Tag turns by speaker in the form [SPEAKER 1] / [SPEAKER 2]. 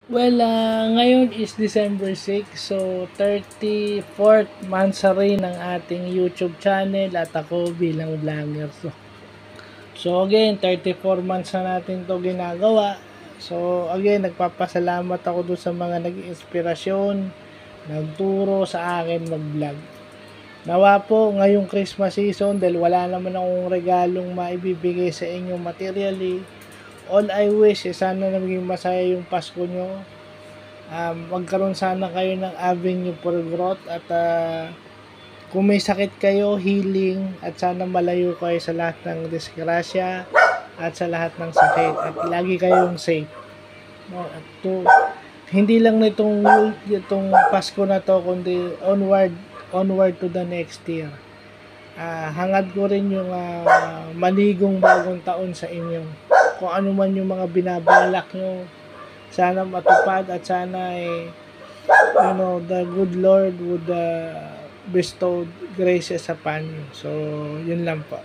[SPEAKER 1] Well, ngayon is December 6, so 34th monthsary ng ating YouTube channel at ako bilang vlogger. So again, 34 months na natin to ginagawa. So again, nagpapasalamat ako doon sa mga nag-inspirasyon, nagturo sa akin mag-vlog. Nawa po ngayong Christmas season dahil wala naman akong regalong maibibigay sa inyo materially. All I wish is sana na maging masaya yung Pasko nyo. Magkaroon sana kayo ng avenue for growth at kung may sakit kayo, healing at sana malayo kayo sa lahat ng disgrasya at sa lahat ng sakit at lagi kayong safe. No, at hindi lang itong Pasko na to kundi onward to the next year. Hangad ko rin yung maligong bagong taon sa inyo. Kung ano man yung mga binabalak nyo, sana matupad at sana the good Lord would bestow graces upon you. So, yun lang po.